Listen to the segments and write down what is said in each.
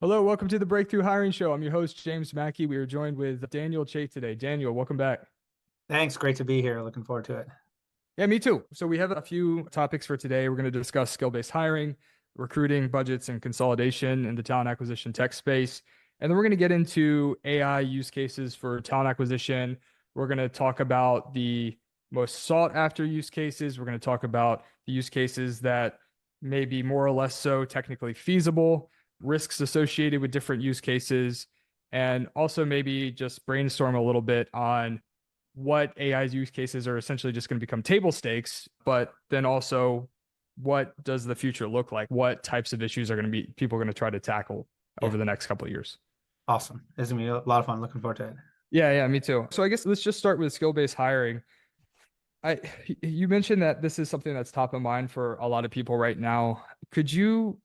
Hello, welcome to the Breakthrough Hiring Show. I'm your host, James Mackey. We are joined with Daniel Chait today. Daniel, welcome back. Thanks. Great to be here. Looking forward to it. Yeah, me too. So we have a few topics for today. We're going to discuss skill-based hiring, recruiting, budgets, and consolidation in the talent acquisition tech space. And then we're going to get into AI use cases for talent acquisition. We're going to talk about the most sought after use cases. We're going to talk about the use cases that may be more or less so technically feasible, risks associated with different use cases, and also maybe just brainstorm a little bit on what AI's use cases are essentially just going to become table stakes, but then also what does the future look like? What types of issues are going to be people are going to try to tackle Yeah. over the next couple of years? Awesome. This is going to be a lot of fun. Looking forward to it. Yeah, me too. So I guess let's just start with skill-based hiring. I You mentioned that this is something that's top of mind for a lot of people right now. Could you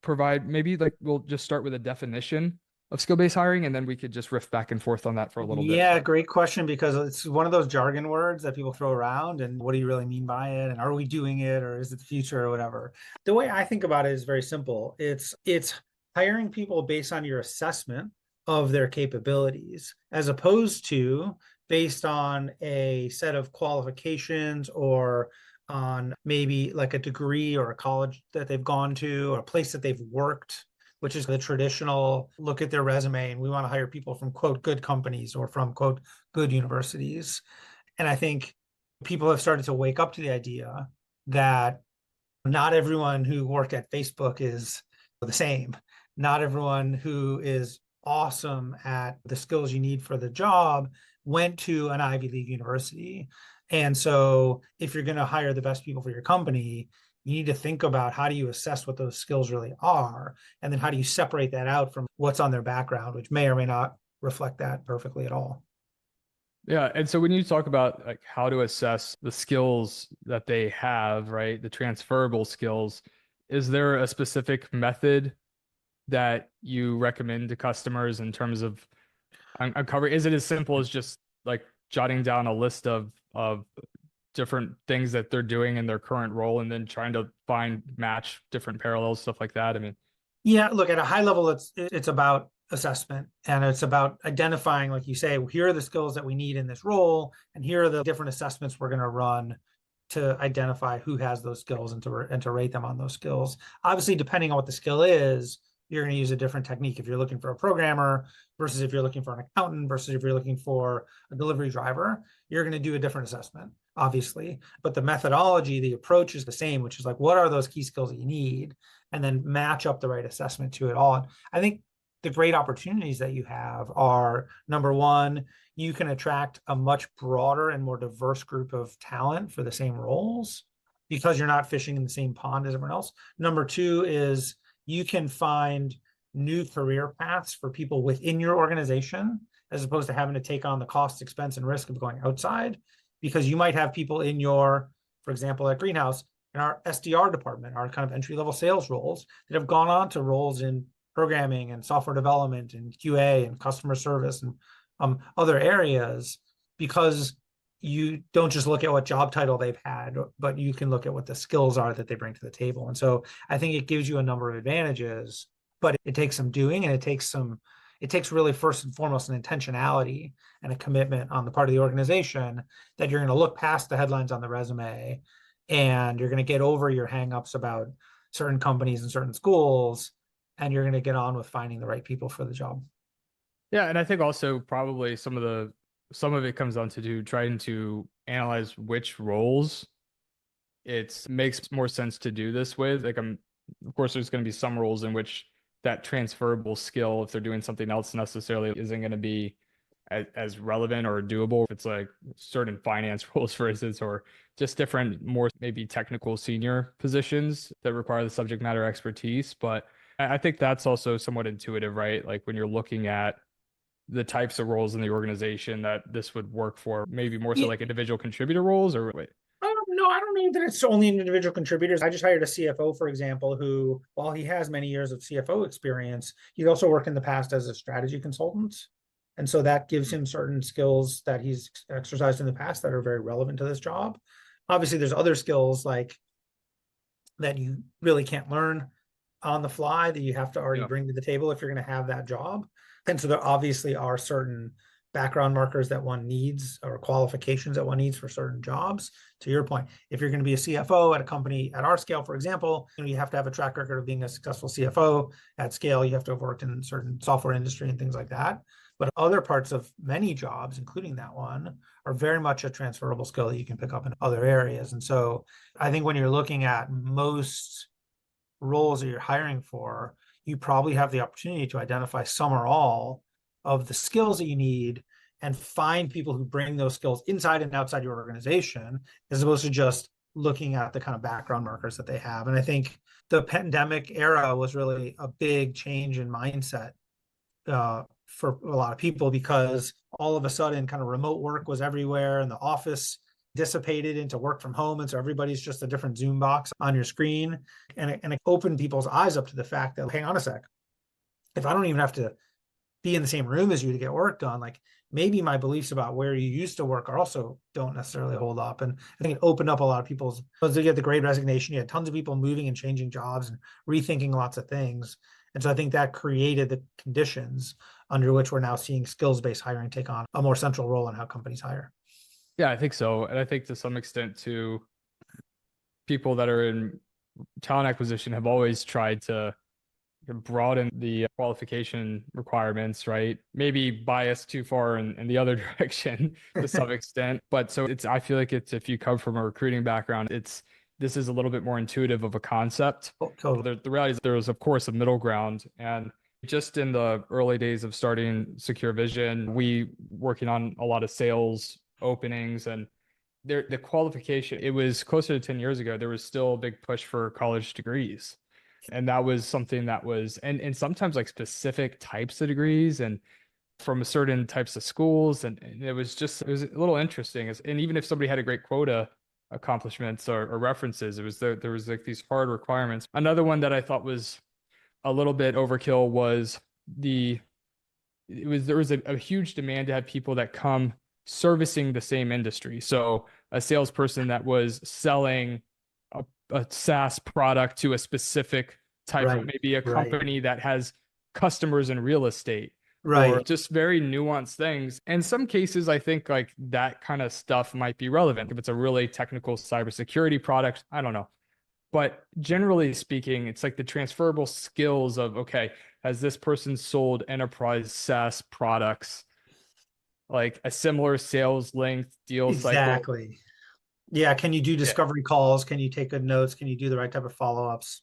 provide maybe like we'll just start with a definition of skill-based hiring and then we could just riff back and forth on that for a little bit. Yeah, great question because it's one of those jargon words that people throw around. And what do you really mean by it? And are we doing it or is it the future or whatever? The way I think about it is very simple. It's hiring people based on your assessment of their capabilities as opposed to based on a set of qualifications or on maybe like a degree or a college that they've gone to or a place that they've worked, which is the traditional look at their resume and we want to hire people from quote good companies or from quote good universities. And I think people have started to wake up to the idea that not everyone who worked at Facebook is the same. Not everyone who is awesome at the skills you need for the job went to an Ivy League university. And so if you're going to hire the best people for your company, you need to think about how do you assess what those skills really are, and then how do you separate that out from what's on their background, which may or may not reflect that perfectly at all. Yeah, and so when you talk about like how to assess the skills that they have, right, the transferable skills, is there a specific method that you recommend to customers in terms of uncovering? Is it as simple as just like jotting down a list of different things that they're doing in their current role and then trying to find match different parallels, stuff like that? I mean, Yeah, look, at a high level, it's about assessment and it's about identifying, like you say, well, here are the skills that we need in this role, and here are the different assessments we're going to run to identify who has those skills and to rate them on those skills. Obviously, depending on what the skill is, you're going to use a different technique if you're looking for a programmer versus if you're looking for an accountant versus if you're looking for a delivery driver. You're going to do a different assessment, obviously, but the methodology, the approach is the same, which is like, what are those key skills that you need, and then match up the right assessment to it all. And I think the great opportunities that you have are, number one, you can attract a much broader and more diverse group of talent for the same roles because you're not fishing in the same pond as everyone else. Number two is you can find new career paths for people within your organization as opposed to having to take on the cost, expense, and risk of going outside, because you might have people in your, for example, at Greenhouse, in our SDR department, our kind of entry-level sales roles that have gone on to roles in programming and software development and QA and customer service and other areas, because you don't just look at what job title they've had, but you can look at what the skills are that they bring to the table. And so I think it gives you a number of advantages, but it takes some doing, and it takes really first and foremost an intentionality and a commitment on the part of the organization that you're going to look past the headlines on the resume and you're going to get over your hangups about certain companies and certain schools, and you're going to get on with finding the right people for the job. yeah, and I think also probably some of it comes down to trying to analyze which roles it makes more sense to do this with. Like of course there's going to be some roles in which that transferable skill, if they're doing something else necessarily, isn't going to be as relevant or doable. If it's like certain finance roles, for instance, or just different, more maybe technical senior positions that require the subject matter expertise. But I think that's also somewhat intuitive, right? Like when you're looking at the types of roles in the organization that this would work for, maybe more so Yeah, like individual contributor roles or wait. I don't know that it's only individual contributors. I just hired a CFO, for example, who, while he has many years of CFO experience, he's also worked in the past as a strategy consultant. And so that gives him certain skills that he's exercised in the past that are very relevant to this job. Obviously, there's other skills like that you really can't learn on the fly that you have to already Yeah. bring to the table if you're going to have that job. And so there obviously are certain background markers that one needs or qualifications that one needs for certain jobs. To your point, if you're going to be a CFO at a company at our scale, for example, you have to have a track record of being a successful CFO at scale. You have to have worked in certain software industry and things like that. But other parts of many jobs, including that one, are very much a transferable skill that you can pick up in other areas. And so I think when you're looking at most roles that you're hiring for, you probably have the opportunity to identify some or all of the skills that you need and find people who bring those skills inside and outside your organization, as opposed to just looking at the kind of background markers that they have. And I think the pandemic era was really a big change in mindset for a lot of people, because all of a sudden kind of remote work was everywhere and the office dissipated into work from home. And so everybody's just a different Zoom box on your screen. And it opened people's eyes up to the fact that, hang on a sec, if I don't even have to be in the same room as you to get work done, like maybe my beliefs about where you used to work are also don't necessarily hold up. And I think it opened up a lot of people's, you get the Great Resignation, you had tons of people moving and changing jobs and rethinking lots of things. And so I think that created the conditions under which we're now seeing skills-based hiring take on a more central role in how companies hire. Yeah, I think so. And I think to some extent too, people that are in talent acquisition have always tried to broaden the qualification requirements, right? Maybe bias too far in the other direction to some extent. But so I feel like it's, if you come from a recruiting background, this is a little bit more intuitive of a concept. Totally. The reality is there is, of course, a middle ground. And just in the early days of starting Secure Vision, we working on a lot of sales openings, and the qualification, it was closer to 10 years ago, there was still a big push for college degrees. And that was something that was, and sometimes like specific types of degrees and from certain types of schools. And it was a little interesting. And even if somebody had a great quota accomplishments or references, there was like these hard requirements. Another one that I thought was a little bit overkill was there was a huge demand to have people that come servicing the same industry. So a salesperson that was selling a SaaS product to a specific type of, maybe a company that has customers in real estate, or just very nuanced things. In some cases, I think like that kind of stuff might be relevant if it's a really technical cybersecurity product. I don't know. But generally speaking, it's like the transferable skills of, okay, has this person sold enterprise SaaS products, like a similar sales length deal cycle? Exactly. Yeah. Can you do discovery calls? Can you take good notes? Can you do the right type of follow-ups?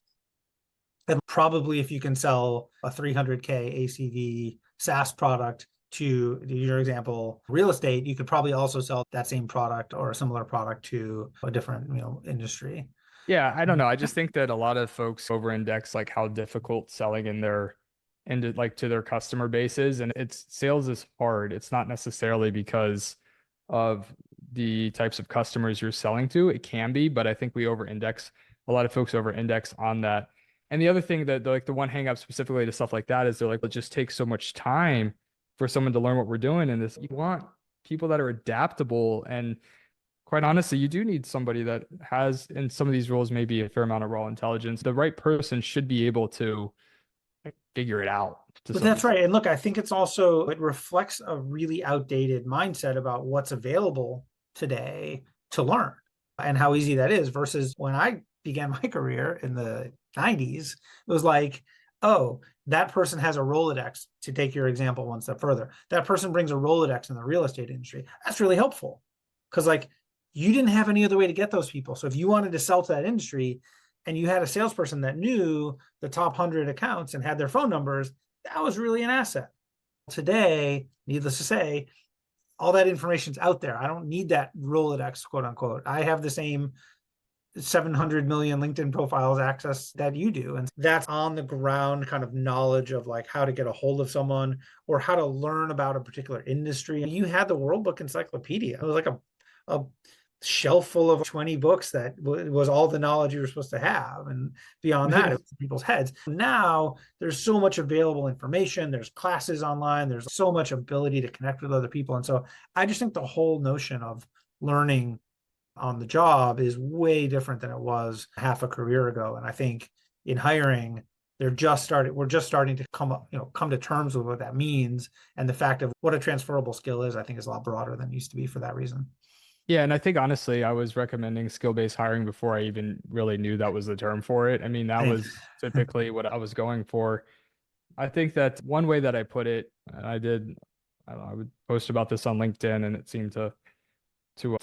And probably if you can sell a 300K ACV SaaS product to your example, real estate, you could probably also sell that same product or a similar product to a different, industry. Yeah, I don't know. I just think that a lot of folks over-index like how difficult selling to their customer base is, and sales is hard. It's not necessarily because of the types of customers you're selling to. It can be, but I think a lot of folks over-index on that. And the other thing that like the one hang up specifically to stuff like that is they're like, it just takes so much time for someone to learn what we're doing. And you want people that are adaptable, and quite honestly, you do need somebody that has, in some of these roles, maybe a fair amount of raw intelligence. The right person should be able to figure it out. But that's right. And look, I think it reflects a really outdated mindset about what's available today to learn and how easy that is versus when I began my career in the 90s, it was like, oh, that person has a Rolodex. To take your example one step further, that person brings a Rolodex in the real estate industry. That's really helpful because like you didn't have any other way to get those people. So if you wanted to sell to that industry and you had a salesperson that knew the top 100 accounts and had their phone numbers, that was really an asset. Today, needless to say, all that information's out there. I don't need that Rolodex, quote unquote. I have the same 700 million LinkedIn profiles access that you do. And that's on the ground kind of knowledge of like how to get a hold of someone or how to learn about a particular industry. You had the World Book Encyclopedia. It was like a shelf full of 20 books that was all the knowledge you were supposed to have. And beyond that, it was in people's heads. Now there's so much available information. There's classes online. There's so much ability to connect with other people. And so I just think the whole notion of learning on the job is way different than it was half a career ago. And I think in hiring, we're just starting to come to terms with what that means. And the fact of what a transferable skill is, I think is a lot broader than it used to be for that reason. Yeah, and I think honestly, I was recommending skill-based hiring before I even really knew that was the term for it. I mean, that Same. was typically what I was going for. I think that one way that I put it, and I don't know, I would post about this on LinkedIn, and it seemed to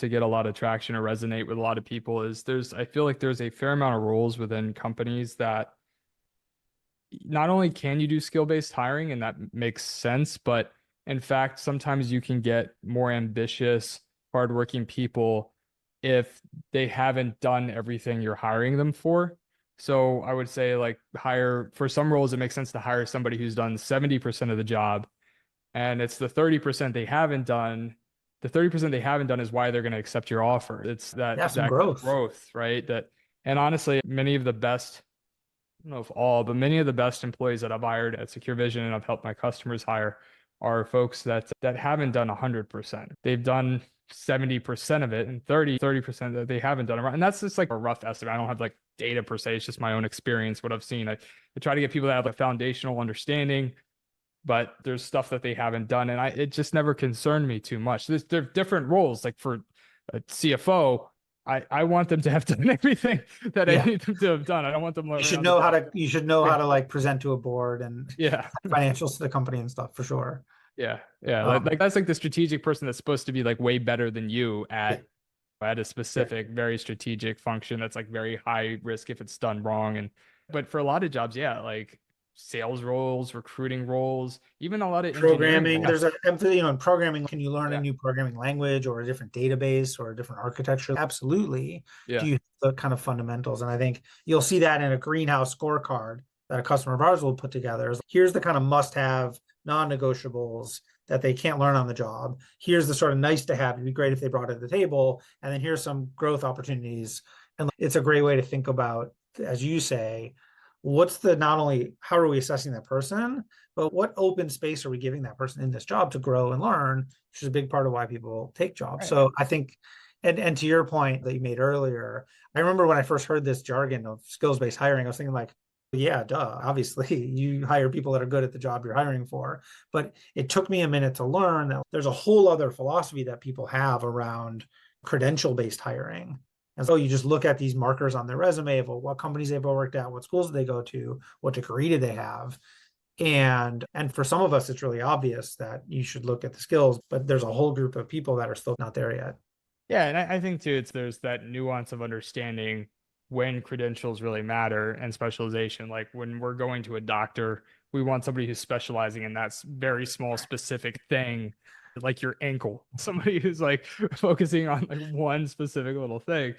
get a lot of traction or resonate with a lot of people. Is I feel like there's a fair amount of roles within companies that not only can you do skill-based hiring, and that makes sense, but in fact, sometimes you can get more ambitious, hardworking people if they haven't done everything you're hiring them for. So I would say like hire for some roles, it makes sense to hire somebody who's done 70% of the job, and it's the 30% they haven't done. The 30% they haven't done is why they're going to accept your offer. It's Yeah, some that growth. growth, right? And honestly, many of the best, I don't know if all, but many of the best employees that I've hired at Secure Vision and I've helped my customers hire are folks that haven't done 100%. They've done 70% of it, and 30% that they haven't done it right. And that's just like a rough estimate. I don't have like data per se. It's just my own experience, what I've seen. I try to get people that have a foundational understanding, but there's stuff that they haven't done. And it just never concerned me too much. There are different roles. Like for a CFO, I want them to have done everything that I Yeah. need them to have done. I don't want them You learning should on the know how job. to like present to a board and Yeah. financials to the company and stuff for sure. Yeah. Yeah. Um, Like that's like the strategic person that's supposed to be like way better than you yeah, at a yeah. specific, very strategic function that's like very high risk if it's done wrong. But for a lot of jobs, yeah, like sales roles, recruiting roles, even a lot of engineering Programming, roles. there's a emphasis, in programming. Can you learn a Yeah. new programming language or a different database or a different architecture? Absolutely. Do Yeah. you have the kind of fundamentals? And I think you'll see that in a greenhouse scorecard that a customer of ours will put together. Here's the kind of must-have non-negotiables that they can't learn on the job. Here's the sort of nice to have. It'd be great if they brought it to the table. And then here's some growth opportunities. And it's a great way to think about, as you say, what's the not only how are we assessing that person, but what open space are we giving that person in this job to grow and learn, which is a big part of why people take jobs. Right. So I think, and to your point that you made earlier, I remember when I first heard this jargon of skills-based hiring, I was thinking like, yeah, duh, obviously you hire people that are good at the job you're hiring for. But it took me a minute to learn that there's a whole other philosophy that people have around credential-based hiring. And so you just look at these markers on their resume of what companies they've worked at, what schools did they go to, what degree did they have. And for some of us, it's really obvious that you should look at the skills, but there's a whole group of people that are still not there yet. Yeah, and I think too, there's that nuance of understanding when credentials really matter and specialization. Like when we're going to a doctor, we want somebody who's specializing in that very small specific thing, like your ankle. Somebody who's like focusing on like one specific little thing.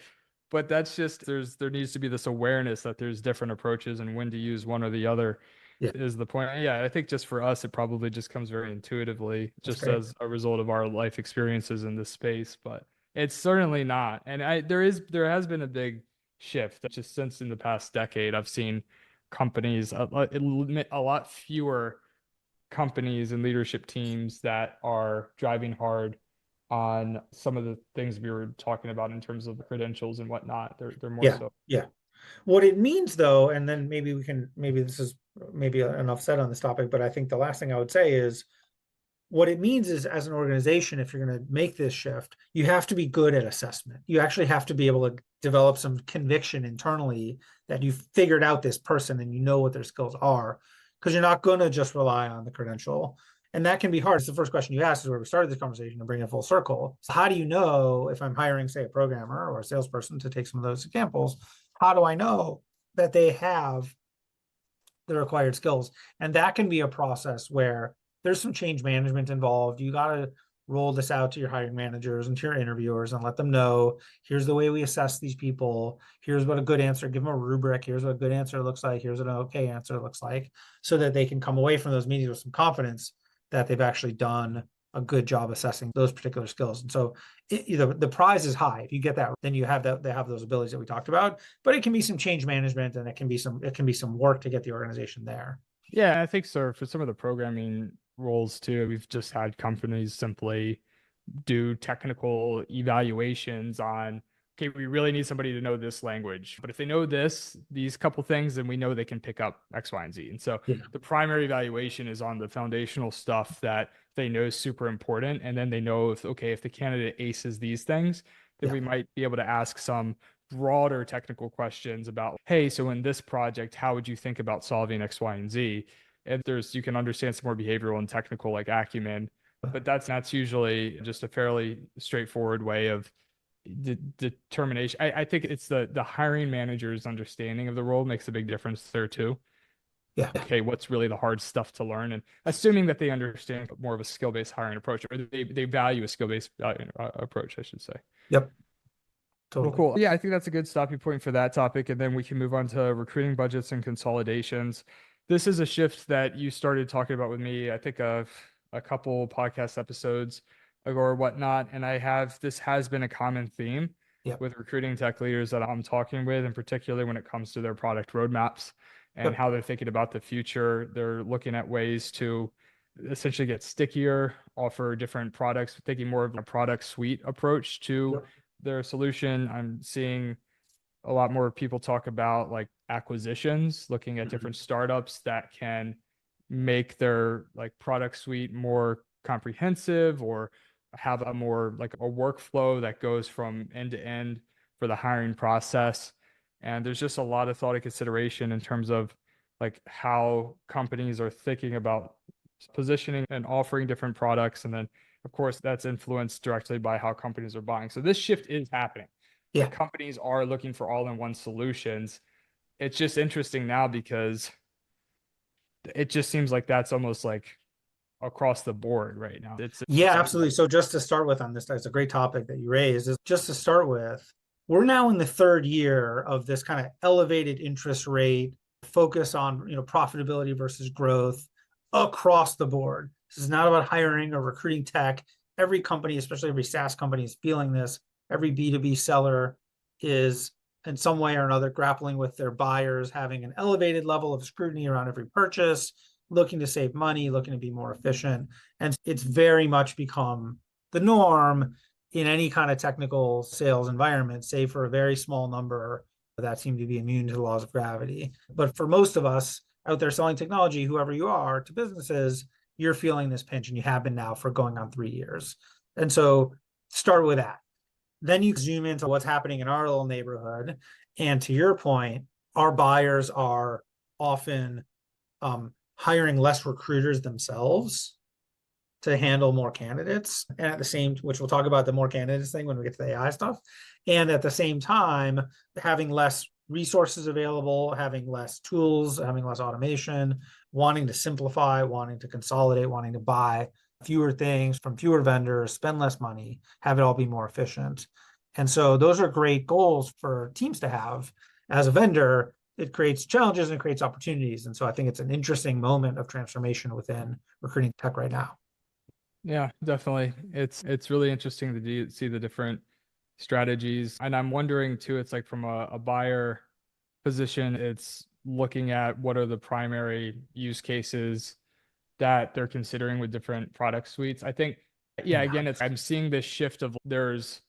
But that's just there needs to be this awareness that there's different approaches and when to use one or the other Yeah, is the point. Yeah, I think just for us, it probably just comes very intuitively, that's just great. as a result of our life experiences in this space. But it's certainly not. And there has been a big shift just since in the past decade. I've seen companies, a lot fewer companies and leadership teams that are driving hard on some of the things we were talking about in terms of the credentials and whatnot. They're more Yeah, so. yeah. What it means though, and then maybe this is maybe enough said on this topic, but I think the last thing I would say is what it means is as an organization, if you're going to make this shift, you have to be good at assessment. You actually have to be able to develop some conviction internally that you've figured out this person and you know what their skills are, because you're not going to just rely on the credential. And that can be hard. It's the first question you asked is where we started this conversation to bring it full circle. So how do you know if I'm hiring, say, a programmer or a salesperson to take some of those examples? How do I know that they have the required skills? And that can be a process where there's some change management involved. You got to roll this out to your hiring managers and to your interviewers and let them know here's the way we assess these people. Here's what a good answer, give them a rubric. Here's what a good answer looks like. Here's what an okay answer looks like, so that they can come away from those meetings with some confidence that they've actually done a good job assessing those particular skills. And so the prize is high. If you get that, then you have that, they have those abilities that we talked about, but it can be some change management and it can be some work to get the organization there. Yeah, I think so. For some of the programming roles too, we've just had companies simply do technical evaluations on, okay, we really need somebody to know this language. But if they know these couple things, then we know they can pick up X, Y, and Z. And so Yeah. the primary evaluation is on the foundational stuff that they know is super important. And then they know if, okay, if the candidate aces these things, then Yeah. we might be able to ask some broader technical questions about, hey, so in this project, how would you think about solving X, Y, and Z? And you can understand some more behavioral and technical like acumen, but that's usually just a fairly straightforward way of determination. I think it's the hiring manager's understanding of the role makes a big difference there too. Yeah. Okay, what's really the hard stuff to learn, and assuming that they understand more of a skill-based hiring approach, or they value a skill-based approach, I should say. Yep. Well, Totally. cool. Yeah, I think that's a good stopping point for that topic, and then we can move on to recruiting budgets and consolidations. This is a shift that you started talking about with me, I think, of a couple podcast episodes ago or whatnot, and this has been a common theme Yep. with recruiting tech leaders that I'm talking with, and particularly when it comes to their product roadmaps and Yep. how they're thinking about the future. They're looking at ways to essentially get stickier, offer different products, taking more of a product suite approach to Yep. their solution. I'm seeing a lot more people talk about like acquisitions, looking at different startups that can make their like product suite more comprehensive or have a more like a workflow that goes from end to end for the hiring process. And there's just a lot of thought and consideration in terms of like how companies are thinking about positioning and offering different products. And then, of course, that's influenced directly by how companies are buying. So this shift is happening. Yeah. Like companies are looking for all-in-one solutions. It's just interesting now because it just seems like that's almost like across the board right now. It's Yeah, something absolutely. So just to start with on this, that's a great topic that you raised. Is just to start with, we're now in the third year of this kind of elevated interest rate focus on profitability versus growth across the board. This is not about hiring or recruiting tech. Every company, especially every SaaS company, is feeling this. Every B2B seller is in some way or another grappling with their buyers having an elevated level of scrutiny around every purchase, looking to save money, looking to be more efficient. And it's very much become the norm in any kind of technical sales environment, save for a very small number that seem to be immune to the laws of gravity. But for most of us out there selling technology, whoever you are, to businesses, you're feeling this pinch, and you have been now for going on 3 years. And so start with that. Then you zoom into what's happening in our little neighborhood. And to your point, our buyers are often hiring less recruiters themselves to handle more candidates. And at the same, which we'll talk about the more candidates thing when we get to the AI stuff. And at the same time, having less resources available, having less tools, having less automation, wanting to simplify, wanting to consolidate, wanting to buy fewer things from fewer vendors, spend less money, have it all be more efficient. And so those are great goals for teams to have. As a vendor, it creates challenges and it creates opportunities. And so I think it's an interesting moment of transformation within recruiting tech right now. Yeah, definitely. It's really interesting to see the different strategies. And I'm wondering too, it's like from a buyer position, it's looking at what are the primary use cases that they're considering with different product suites. I think, yeah, Yeah. again, I'm seeing this shift of there's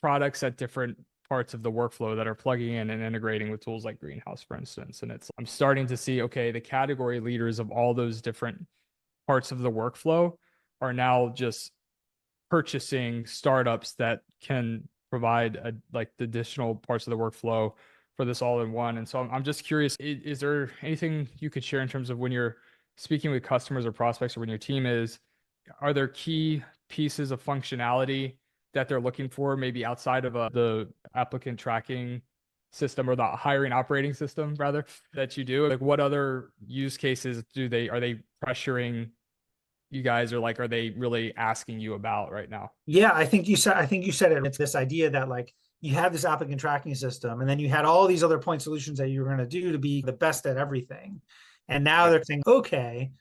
products at different parts of the workflow that are plugging in and integrating with tools like Greenhouse, for instance. And I'm starting to see, okay, the category leaders of all those different parts of the workflow are now just purchasing startups that can provide like the additional parts of the workflow for this all in one. And so I'm just curious, is there anything you could share in terms of when you're speaking with customers or prospects or when your team is, are there key pieces of functionality that they're looking for, maybe outside of the applicant tracking system or the hiring operating system rather that you do? Like what other use cases are they pressuring you guys, or like are they really asking you about right now? Yeah, I think you said it. It's this idea that like you had this applicant tracking system, and then you had all these other point solutions that you were going to do to be the best at everything. And now they're saying, okay,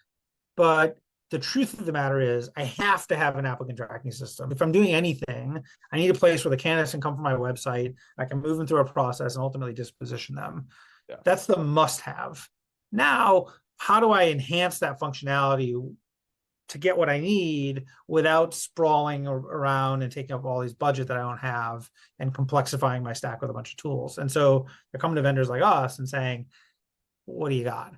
but the truth of the matter is I have to have an applicant tracking system. If I'm doing anything, I need a place where the candidates can come from my website. I can move them through a process and ultimately disposition them. Yeah. That's the must have. Now, how do I enhance that functionality to get what I need without sprawling around and taking up all these budget that I don't have and complexifying my stack with a bunch of tools. And so they're coming to vendors like us and saying, what do you got?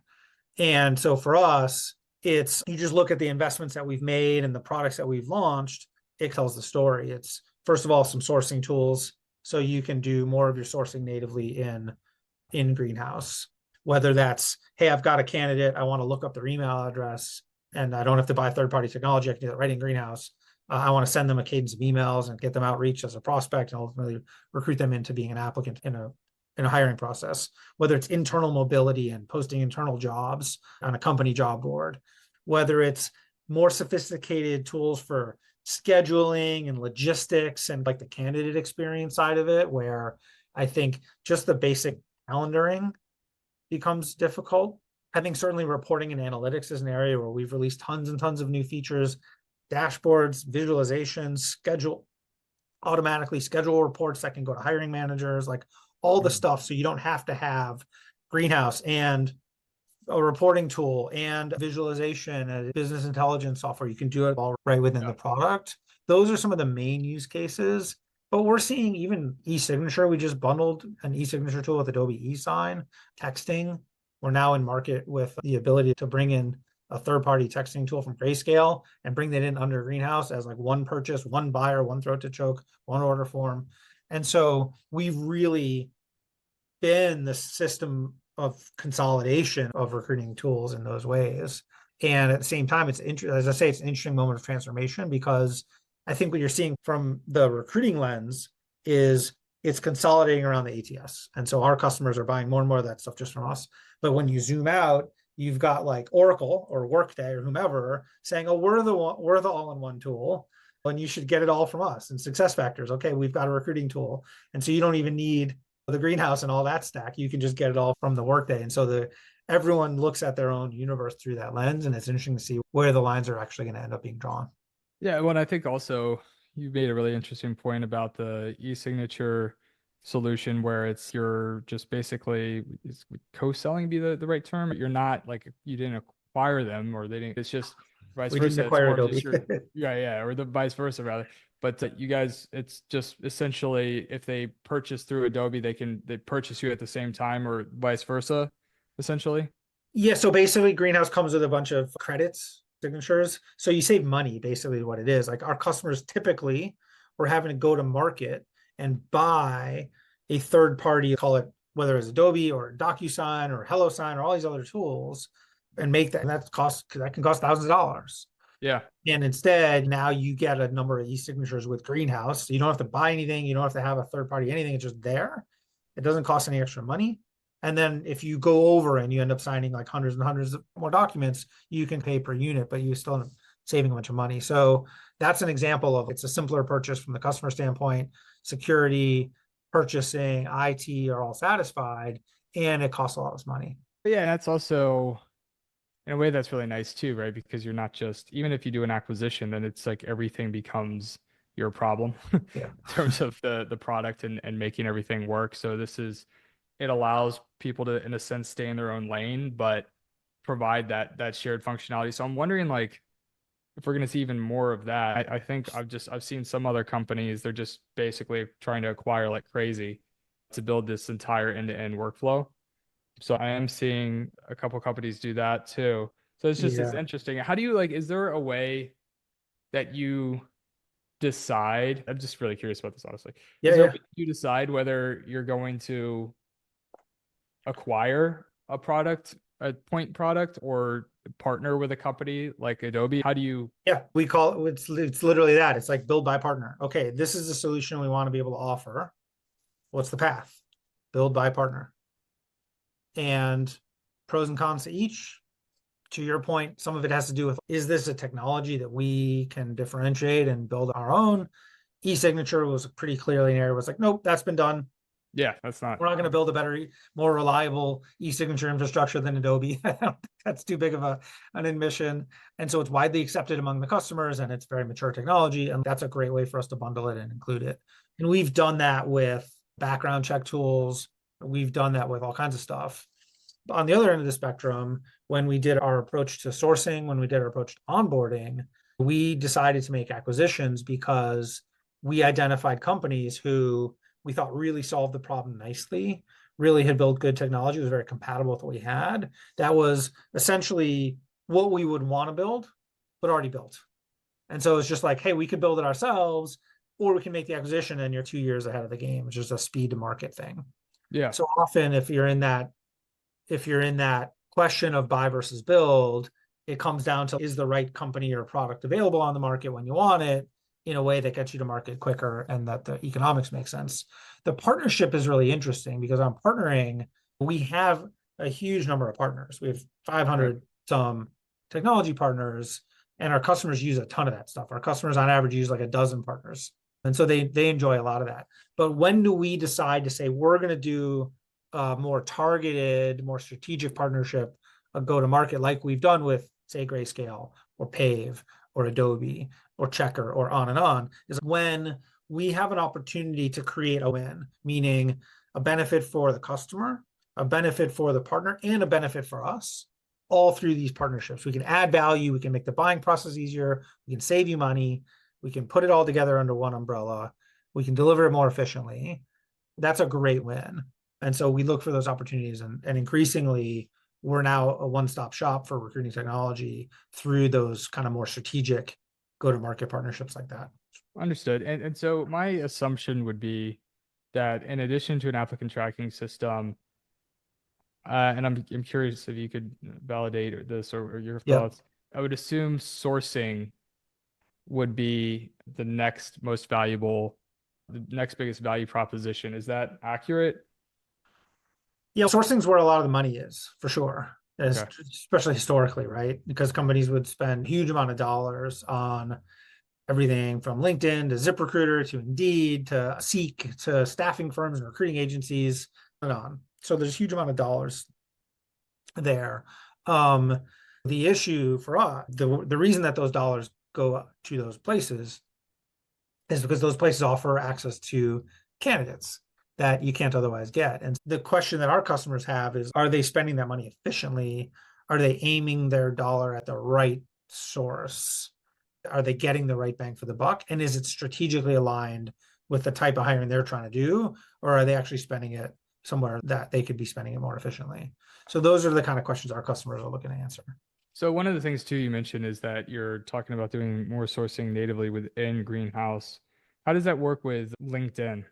And so for us, it's, you just look at the investments that we've made and the products that we've launched, it tells the story. It's, first of all, some sourcing tools. So you can do more of your sourcing natively in Greenhouse, whether that's, hey, I've got a candidate, I want to look up their email address and I don't have to buy third-party technology. I can do that right in Greenhouse. I want to send them a cadence of emails and get them outreach as a prospect and ultimately recruit them into being an applicant in a hiring process, whether it's internal mobility and posting internal jobs on a company job board, whether it's more sophisticated tools for scheduling and logistics and like the candidate experience side of it, where I think just the basic calendaring becomes difficult. I think certainly reporting and analytics is an area where we've released tons and tons of new features, dashboards, visualizations, automatically schedule reports that can go to hiring managers, like all the stuff. So you don't have to have Greenhouse and a reporting tool and visualization and business intelligence software. You can do it all right within the product. Those are some of the main use cases. But we're seeing even e-signature. We just bundled an e-signature tool with Adobe e-sign, texting. We're now in market with the ability to bring in a third-party texting tool from Grayscale and bring that in under Greenhouse as like one purchase, one buyer, one throat to choke, one order form. And so we've really been the system of consolidation of recruiting tools in those ways. And at the same time, it's as I say, it's an interesting moment of transformation, because I think what you're seeing from the recruiting lens is it's consolidating around the ATS. And so our customers are buying more and more of that stuff just from us. But when you zoom out, you've got like Oracle or Workday or whomever saying, oh, we're the all-in-one tool, and you should get it all from us. And SuccessFactors, okay, we've got a recruiting tool. And so you don't even need the Greenhouse and all that stack. You can just get it all from the Workday. And so everyone looks at their own universe through that lens. And it's interesting to see where the lines are actually going to end up being drawn. Yeah, well, and I think also you made a really interesting point about the e-signature solution where it's you're just basically, is co-selling be the right term? You're not like, you didn't acquire them or they didn't, it's just vice We versa. didn't acquire Adobe. Yeah, or the vice versa rather. But you guys, it's just essentially if they purchase through Adobe, they purchase you at the same time or vice versa, essentially. Yeah, so basically Greenhouse comes with a bunch of credits, signatures. So you save money, basically what it is. Like our customers typically were having to go to market and buy a third party, call it whether it's Adobe or DocuSign or HelloSign or all these other tools, and make that, and that can cost thousands of dollars. Yeah. And instead, now you get a number of e-signatures with Greenhouse. So you don't have to buy anything. You don't have to have a third party, anything. It's just there. It doesn't cost any extra money. And then if you go over and you end up signing like hundreds and hundreds of more documents, you can pay per unit, but you still end up saving a bunch of money. So that's an example of, it's a simpler purchase from the customer standpoint. Security, purchasing, IT are all satisfied, and it costs a lot less money. But yeah, that's also in a way that's really nice too, right? Because you're not just, even if you do an acquisition, then it's like everything becomes your problem Yeah. in terms of the product and making everything work. So it allows people to, in a sense, stay in their own lane, but provide that shared functionality. So I'm wondering, like, if we're going to see even more of that. I think I've seen some other companies, they're just basically trying to acquire like crazy to build this entire end-to-end workflow. So I am seeing a couple companies do that too. So it's interesting. How do you like, is there a way that you decide? I'm just really curious about this, honestly. Is there a way you decide whether you're going to acquire a point product, or partner with a company like Adobe? How do you? Yeah, we call it, it's literally that. It's like build, buy, partner. Okay, this is the solution we want to be able to offer. What's the path? Build, buy, partner. And pros and cons to each. To your point, some of it has to do with, is this a technology that we can differentiate and build our own? E-signature was pretty clearly an area. It was like, nope, that's been done. Yeah, that's not. We're not going to build a better, more reliable e-signature infrastructure than Adobe. That's too big of an admission. And so it's widely accepted among the customers, and it's very mature technology. And that's a great way for us to bundle it and include it. And we've done that with background check tools. We've done that with all kinds of stuff. On the other end of the spectrum, when we did our approach to sourcing, when we did our approach to onboarding, we decided to make acquisitions because we identified companies who we thought really solved the problem nicely, really had built good technology, was very compatible with what we had. That was essentially what we would want to build, but already built. And so it's just like, hey, we could build it ourselves, or we can make the acquisition and you're 2 years ahead of the game, which is a speed to market thing. Yeah. So often if you're in that question of buy versus build, it comes down to, is the right company or product available on the market when you want it in a way that gets you to market quicker and that the economics make sense. The partnership is really interesting because on partnering, we have a huge number of partners. We have 500 some technology partners, and our customers use a ton of that stuff. Our customers on average use like a dozen partners. And so they enjoy a lot of that. But when do we decide to say we're going to do a more targeted, more strategic partnership, a go-to-market like we've done with, say, Grayscale or Pave or Adobe or Checker or on, is when we have an opportunity to create a win, meaning a benefit for the customer, a benefit for the partner, and a benefit for us, all through these partnerships. We can add value, we can make the buying process easier, we can save you money, we can put it all together under one umbrella, we can deliver it more efficiently. That's a great win. And so we look for those opportunities, and increasingly we're now a one-stop shop for recruiting technology through those kind of more strategic go-to-market partnerships like that. Understood. And so my assumption would be that in addition to an applicant tracking system, and I'm curious if you could validate this or your Yep. thoughts. I would assume sourcing would be the next most valuable, the next biggest value proposition. Is that accurate? Yeah, sourcing's where a lot of the money is, for sure. Okay. Especially historically, right? Because companies would spend a huge amount of dollars on everything from LinkedIn to ZipRecruiter to Indeed to Seek to staffing firms and recruiting agencies and on. So there's a huge amount of dollars there. The issue for us, the reason that those dollars go to those places is because those places offer access to candidates that you can't otherwise get. And the question that our customers have is, are they spending that money efficiently? Are they aiming their dollar at the right source? Are they getting the right bang for the buck? And is it strategically aligned with the type of hiring they're trying to do? Or are they actually spending it somewhere that they could be spending it more efficiently? So those are the kind of questions our customers are looking to answer. So one of the things too you mentioned is that you're talking about doing more sourcing natively within Greenhouse. How does that work with LinkedIn?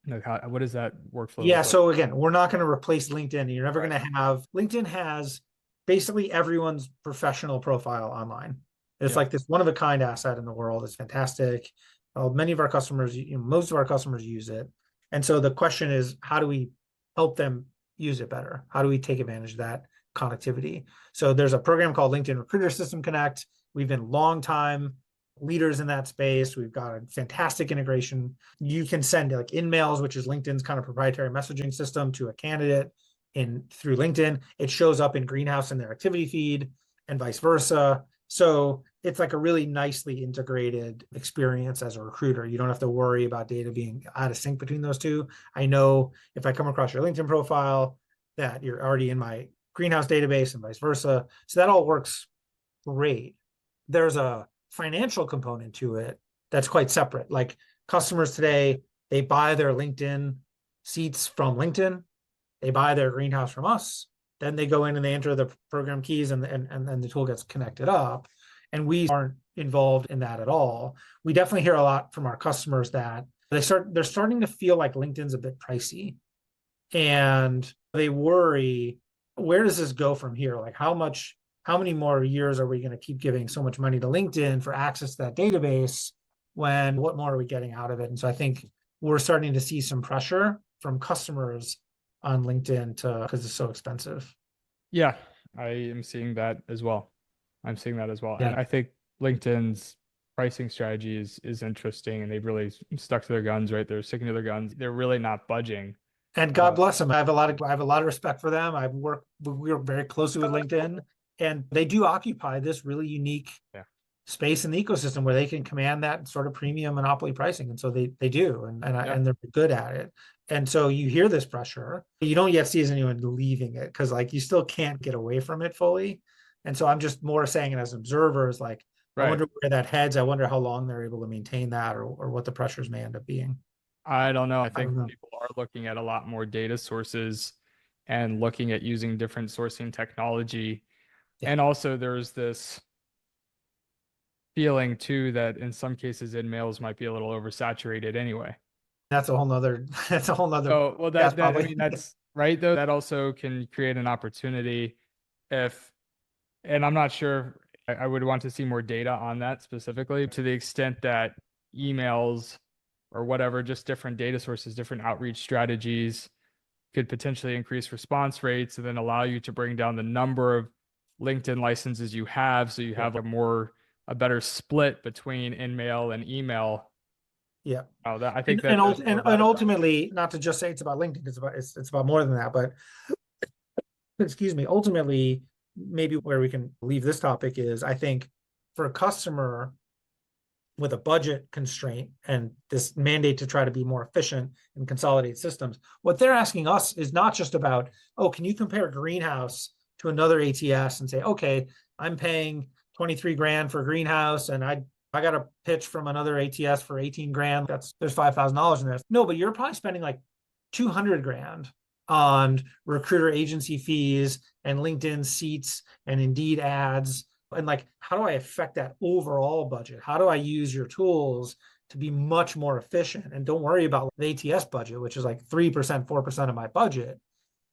Like what does that workflow Yeah, look like? so again, we're not going to replace LinkedIn. You're never going to have, LinkedIn has basically everyone's professional profile online. It's like this one of a kind asset in the world. It's fantastic. Many of our customers, most of our customers use it. And so the question is, how do we help them use it better? How do we take advantage of that connectivity? So there's a program called LinkedIn Recruiter System Connect. We've been long time leaders in that space. We've got a fantastic integration. You can send like InMails, which is LinkedIn's kind of proprietary messaging system, to a candidate through LinkedIn. It shows up in Greenhouse in their activity feed and vice versa. So it's like a really nicely integrated experience as a recruiter. You don't have to worry about data being out of sync between those two. I know if I come across your LinkedIn profile that you're already in my Greenhouse database and vice versa. So that all works great. There's a financial component to it that's quite separate. Like customers today, they buy their LinkedIn seats from LinkedIn, they buy their Greenhouse from us, then they go in and they enter the program keys and the tool gets connected up. And we aren't involved in that at all. We definitely hear a lot from our customers that they're starting to feel like LinkedIn's a bit pricey. And they worry, where does this go from here? Like how many more years are we going to keep giving so much money to LinkedIn for access to that database when what more are we getting out of it? And so I think we're starting to see some pressure from customers on LinkedIn because it's so expensive. Yeah, I am seeing that as well. I'm seeing that as well. Yeah. And I think LinkedIn's pricing strategy is interesting, and they've really stuck to their guns, right? They're sticking to their guns. They're really not budging. And God bless them. I have a lot of respect for them. We work very closely with LinkedIn, and they do occupy this really unique space in the ecosystem where they can command that sort of premium monopoly pricing. And so they do, and they're good at it. And so you hear this pressure. You don't yet see as anyone leaving it because like you still can't get away from it fully. And so I'm just more saying it as observers, like I Right. wonder where that heads. I wonder how long they're able to maintain that or what the pressures may end up being. I don't know. I I think don't know. people are looking at a lot more data sources and looking at using different sourcing technology. Yeah. And also there's this feeling too that in some cases in-mails might be a little oversaturated anyway. That's a whole nother that's a whole nother Oh, well, podcast that I probably. mean, that's right though. That also can create an opportunity if, and I'm not sure, I would want to see more data on that specifically to the extent that emails or whatever, just different data sources, different outreach strategies could potentially increase response rates and then allow you to bring down the number of LinkedIn licenses you have. So you Yeah. have a better split between in-mail and email. Yeah. Oh, that I think And that there's more of that across. ultimately, not to just say it's about LinkedIn, it's about more than that. But excuse me, ultimately, maybe where we can leave this topic is I think for a customer with a budget constraint and this mandate to try to be more efficient and consolidate systems, what they're asking us is not just about, oh, can you compare Greenhouse to another ATS and say, okay, I'm paying 23 grand for Greenhouse and I got a pitch from another ATS for 18 grand. There's $5,000 in there. No, but you're probably spending like 200 grand on recruiter agency fees and LinkedIn seats and Indeed ads. And like, how do I affect that overall budget? How do I use your tools to be much more efficient? And don't worry about the ATS budget, which is like 3%, 4% of my budget,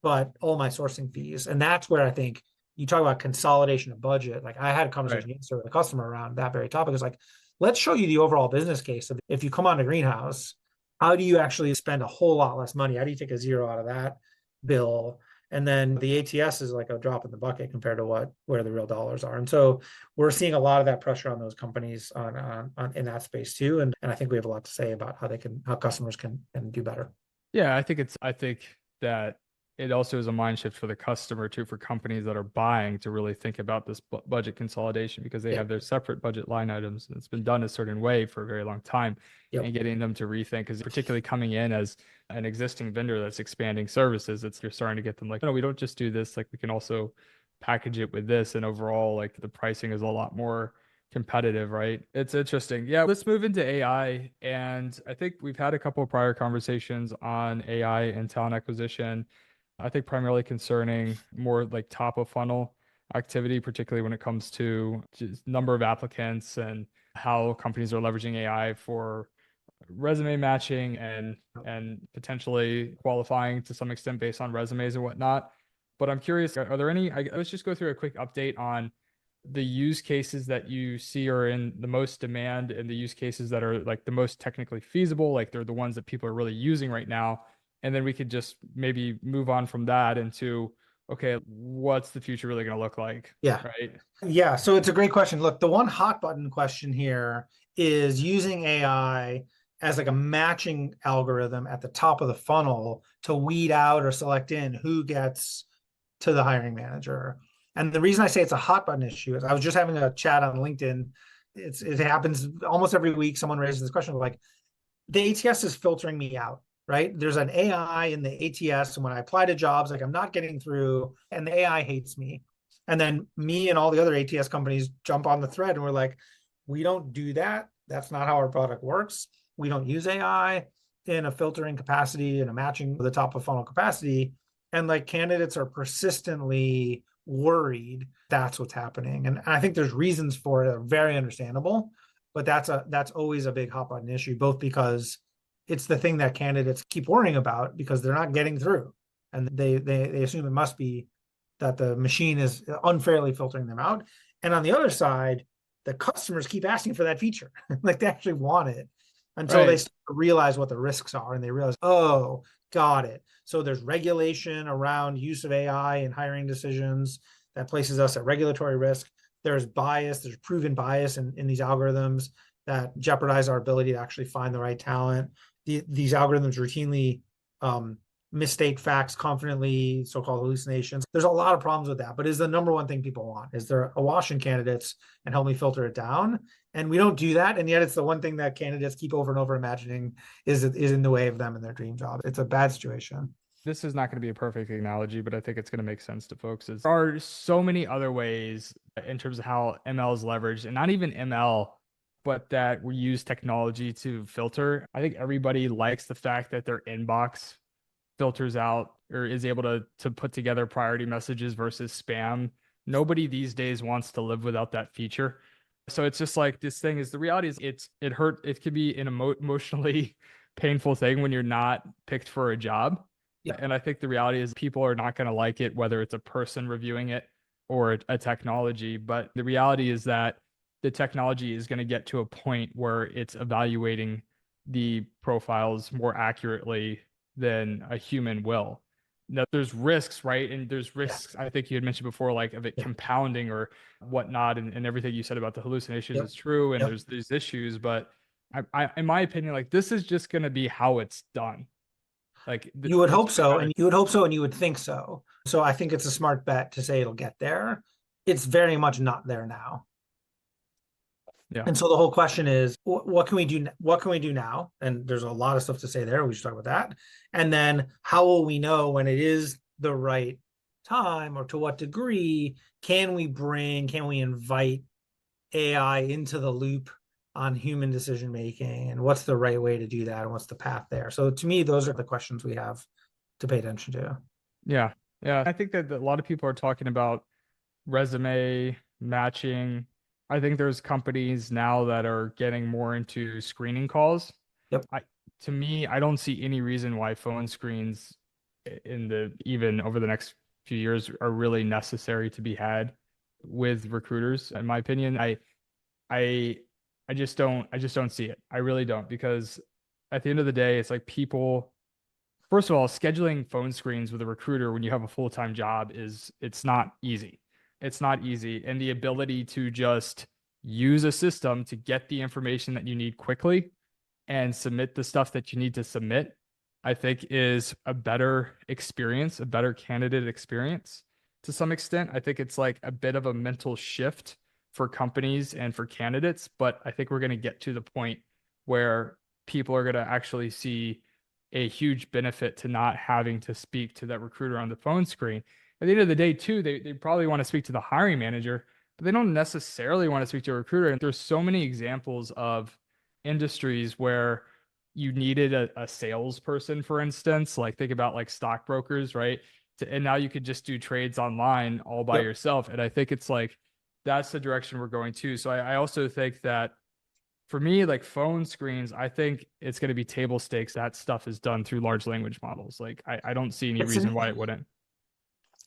but all my sourcing fees. And that's where I think you talk about consolidation of budget. Like I had a Right. conversation yesterday with a customer around that very topic. It's like, let's show you the overall business case of if you come on to Greenhouse, how do you actually spend a whole lot less money? How do you take a zero out of that bill? And then the ATS is like a drop in the bucket compared to where the real dollars are. And so we're seeing a lot of that pressure on those companies on in that space too. And I think we have a lot to say about how customers can do better. Yeah, I think that it also is a mind shift for the customer too, for companies that are buying to really think about this budget consolidation because they Yeah. have their separate budget line items and it's been done a certain way for a very long time. Yep. And getting them to rethink, because particularly coming in as an existing vendor that's expanding services, you're starting to get them like, no, we don't just do this, like we can also package it with this, and overall like the pricing is a lot more competitive, right? It's interesting. Yeah, let's move into AI. And I think we've had a couple of prior conversations on AI and talent acquisition. I think primarily concerning more like top of funnel activity, particularly when it comes to just number of applicants and how companies are leveraging AI for resume matching and potentially qualifying to some extent based on resumes and whatnot. But I'm curious, are there any, let's just go through a quick update on the use cases that you see are in the most demand and the use cases that are like the most technically feasible, like they're the ones that people are really using right now. And then we could just maybe move on from that into, okay, what's the future really going to look like? Yeah. Right. Yeah. So it's a great question. Look, the one hot button question here is using AI as like a matching algorithm at the top of the funnel to weed out or select in who gets to the hiring manager. And the reason I say it's a hot button issue is I was just having a chat on LinkedIn. It happens almost every week. Someone raises this question like, the ATS is filtering me out, right? There's an AI in the ATS, and when I apply to jobs, like I'm not getting through, and the AI hates me. And then me and all the other ATS companies jump on the thread, and we're like, we don't do that. That's not how our product works. We don't use AI in a filtering capacity and a matching the top of funnel capacity. And like candidates are persistently worried that's what's happening. And I think there's reasons for it that are very understandable, but that's always a big hot button issue, both because it's the thing that candidates keep worrying about because they're not getting through, and they assume it must be that the machine is unfairly filtering them out. And on the other side, the customers keep asking for that feature, like they actually want it until they Right. realize what the risks are and they realize, oh, got it. So there's regulation around use of AI in hiring decisions that places us at regulatory risk. There's bias, there's proven bias in these algorithms that jeopardize our ability to actually find the right talent. These algorithms routinely misstate facts confidently, so-called hallucinations. There's a lot of problems with that, but is the number one thing people want. Is there a wash in candidates and help me filter it down? And we don't do that. And yet it's the one thing that candidates keep over and over imagining is in the way of them and their dream job. It's a bad situation. This is not going to be a perfect analogy, but I think it's going to make sense to folks. There are so many other ways in terms of how ML is leveraged, and not even ML, but that we use technology to filter. I think everybody likes the fact that their inbox filters out or is able to put together priority messages versus spam. Nobody these days wants to live without that feature. So it's just like this thing is the reality is it could be an emotionally painful thing when you're not picked for a job. Yeah. And I think the reality is people are not going to like it, whether it's a person reviewing it or a technology. But the reality is that the technology is going to get to a point where it's evaluating the profiles more accurately than a human will. Now, there's risks, right? And there's risks, I think you had mentioned before, like of it compounding or whatnot, and everything you said about the hallucinations is true, and there's these issues. But in my opinion, like this is just going to be how it's done. Like you would hope so, and you would hope so, and you would think so. So I think it's a smart bet to say it'll get there. It's very much not there now. Yeah. And so the whole question is, what can we do? What can we do now? And there's a lot of stuff to say there. We should talk about that. And then how will we know when it is the right time, or to what degree can we invite AI into the loop on human decision making, and what's the right way to do that, and what's the path there? So to me, those are the questions we have to pay attention to. Yeah. Yeah. I think that a lot of people are talking about resume matching. I think there's companies now that are getting more into screening calls. Yep. To me, I don't see any reason why phone screens even over the next few years are really necessary to be had with recruiters. In my opinion, I just don't see it. I really don't, because at the end of the day, it's like people, first of all, scheduling phone screens with a recruiter when you have a full-time job it's not easy. It's not easy. And the ability to just use a system to get the information that you need quickly and submit the stuff that you need to submit, I think is a better experience, a better candidate experience to some extent. I think it's like a bit of a mental shift for companies and for candidates, but I think we're going to get to the point where people are going to actually see a huge benefit to not having to speak to that recruiter on the phone screen. At the end of the day, too, they probably want to speak to the hiring manager, but they don't necessarily want to speak to a recruiter. And there's so many examples of industries where you needed a salesperson, for instance. Like think about like stockbrokers, right? And now you could just do trades online all by yourself. And I think it's like that's the direction we're going to. So I also think that for me, like phone screens, I think it's going to be table stakes. That stuff is done through large language models. Like I don't see any reason why it wouldn't.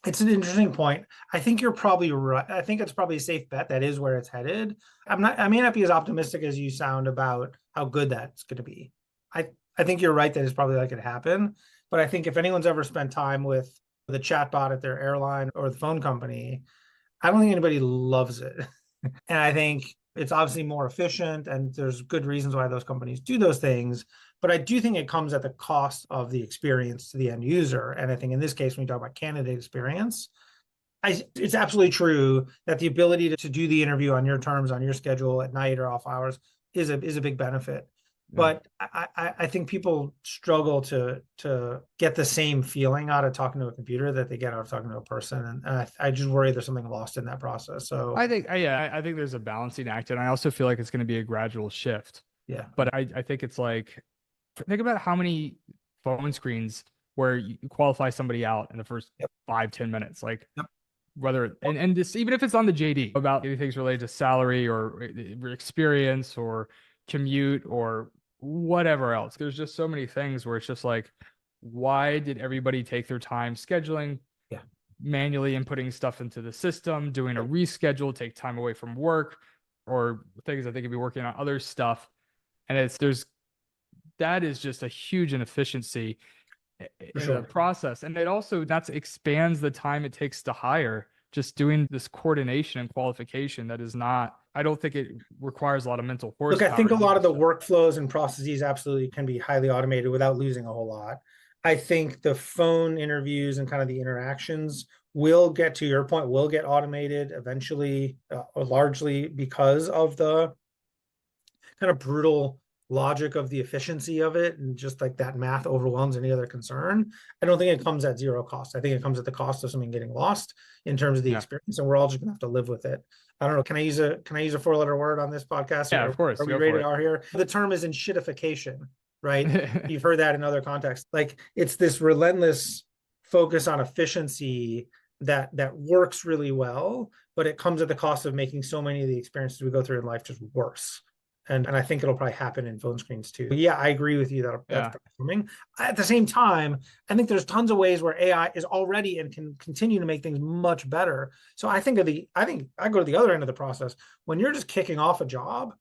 It's an interesting point. I think you're probably right. I think it's probably a safe bet. That is where it's headed. I may not be as optimistic as you sound about how good that's going to be. I think you're right that it's probably likely to happen. But I think if anyone's ever spent time with the chatbot at their airline or the phone company, I don't think anybody loves it. And I think it's obviously more efficient, and there's good reasons why those companies do those things. But I do think it comes at the cost of the experience to the end user. And I think in this case, when we talk about candidate experience, it's absolutely true that the ability to do the interview on your terms, on your schedule at night or off hours is a big benefit. But I think people struggle to get the same feeling out of talking to a computer that they get out of talking to a person, and I just worry there's something lost in that process. So I think there's a balancing act, and I also feel like it's going to be a gradual shift. Yeah. But I think it's like, think about how many phone screens where you qualify somebody out in the first 5-10 minutes, like whether and this, even if it's on the JD about anything related to salary or experience or commute or whatever else. There's just so many things where it's just like, why did everybody take their time scheduling, manually inputting stuff into the system, doing a reschedule, take time away from work or things that they could be working on other stuff. And that is just a huge inefficiency in the process. And it also expands the time it takes to hire, just doing this coordination and qualification. That is not, I don't think it requires a lot of mental horsepower. Look, I think a lot of the workflows and processes absolutely can be highly automated without losing a whole lot. I think the phone interviews and kind of the interactions will get, to your point, will get automated eventually, or largely because of the kind of brutal logic of the efficiency of it, and just like that math overwhelms any other concern. I don't think it comes at zero cost. I think it comes at the cost of something getting lost in terms of the Yeah. experience, and we're all just gonna have to live with it. I don't know. Can I use a 4-letter word on this podcast? Yeah, Or of course. are we Go for rated it. R here? The term is in shitification, right? You've heard that in other contexts. Like, it's this relentless focus on efficiency that works really well, but it comes at the cost of making so many of the experiences we go through in life just worse. And I think it'll probably happen in phone screens too. But yeah, I agree with you that that's Yeah. coming. At the same time, I think there's tons of ways where AI is already and can continue to make things much better. So I think I go to the other end of the process. When you're just kicking off a job,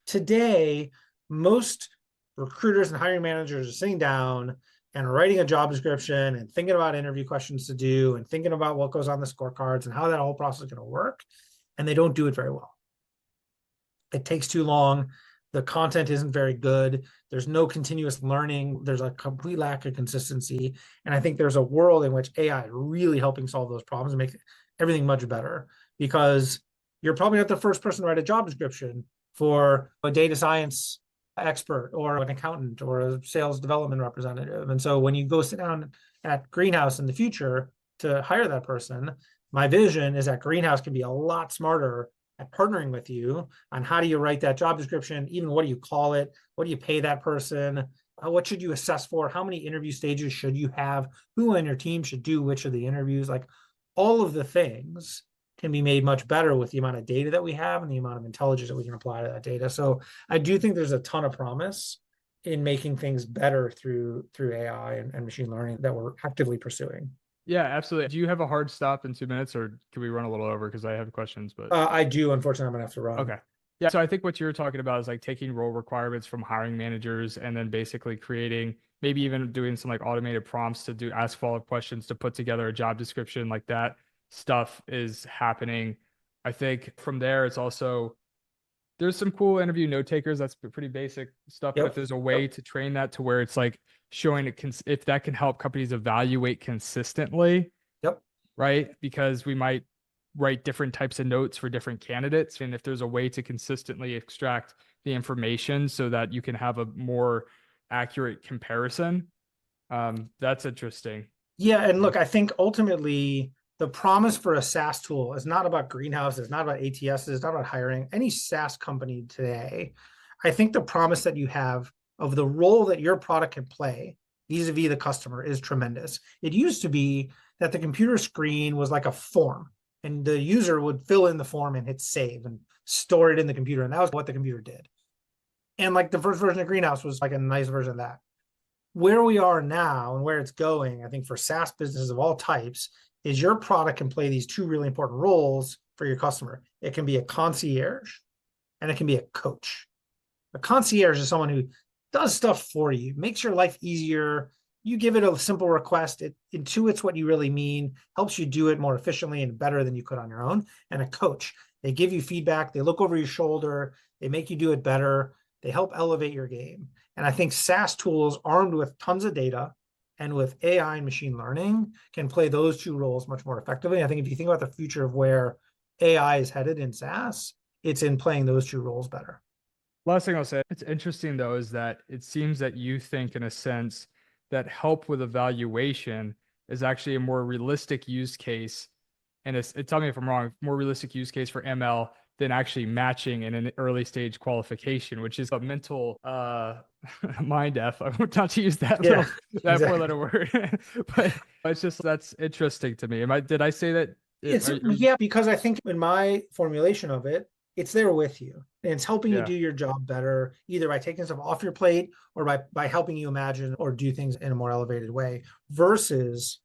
today, most recruiters and hiring managers are sitting down and writing a job description and thinking about interview questions to do and thinking about what goes on the scorecards and how that whole process is going to work. And they don't do it very well. It takes too long. The content isn't very good. There's no continuous learning. There's a complete lack of consistency. And I think there's a world in which AI is really helping solve those problems and make everything much better, because you're probably not the first person to write a job description for a data science expert or an accountant or a sales development representative. And so when you go sit down at Greenhouse in the future to hire that person, my vision is that Greenhouse can be a lot smarter at partnering with you on how do you write that job description, even what do you call it, what do you pay that person, what should you assess for, how many interview stages should you have, who on your team should do which of the interviews. Like, all of the things can be made much better with the amount of data that we have and the amount of intelligence that we can apply to that data. So I do think there's a ton of promise in making things better through AI and machine learning that we're actively pursuing. Yeah, absolutely. Do you have a hard stop in 2 minutes, or can we run a little over? Because I have questions, but I do. Unfortunately, I'm gonna have to run. okay. Yeah. So I think what you're talking about is like taking role requirements from hiring managers and then basically creating, maybe even doing some like automated prompts to do ask follow-up questions to put together a job description. Like that stuff is happening. I think from there, it's also, there's some cool interview note takers. That's pretty basic stuff. But if Yep. there's a way to train that to where it's like showing it, if that can help companies evaluate consistently, Yep. right? Because we might write different types of notes for different candidates. And if there's a way to consistently extract the information so that you can have a more accurate comparison, that's interesting. Yeah, and look, I think ultimately the promise for a SaaS tool is not about Greenhouse, it's not about ATS, it's not about hiring any SaaS company today. I think the promise that you have of the role that your product can play vis-a-vis the customer is tremendous. It used to be that the computer screen was like a form, and the user would fill in the form and hit save and store it in the computer, and that was what the computer did. And like the first version of Greenhouse was like a nice version of that. Where we are now and where it's going, I think, for SaaS businesses of all types, is your product can play these two really important roles for your customer. It can be a concierge and it can be a coach. A concierge is someone who does stuff for you, makes your life easier. You give it a simple request, it intuits what you really mean, helps you do it more efficiently and better than you could on your own. And a coach, they give you feedback, they look over your shoulder, they make you do it better, they help elevate your game. And I think SaaS tools armed with tons of data and with AI and machine learning can play those two roles much more effectively. I think if you think about the future of where AI is headed in SaaS, it's in playing those two roles better. Last thing I'll say, it's interesting though, is that it seems that you think in a sense that help with evaluation is actually a more realistic use case. And tell me if I'm wrong, more realistic use case for ML than actually matching in an early stage qualification, which is a mental mind F. I want not to use that Yeah, that exactly. 4-letter word, but it's just, that's interesting to me. Did I say that? Yeah, because I think in my formulation of it, it's there with you and it's helping you Yeah. do your job better, either by taking stuff off your plate or by helping you imagine or do things in a more elevated way, versus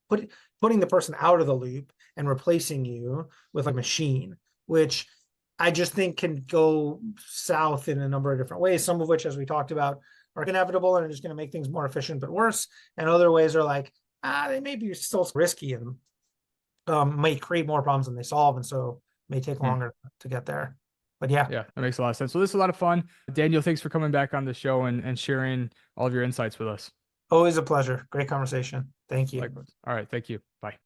putting the person out of the loop and replacing you with a machine, which I just think can go south in a number of different ways, some of which, as we talked about, are inevitable and are just going to make things more efficient but worse. And other ways are like, they may be still risky and may create more problems than they solve. And so may take Hmm. longer to get there. But yeah. Yeah, that makes a lot of sense. So this is a lot of fun. Daniel, thanks for coming back on the show and sharing all of your insights with us. Always a pleasure. Great conversation. Thank you. Likewise. All right. Thank you. Bye.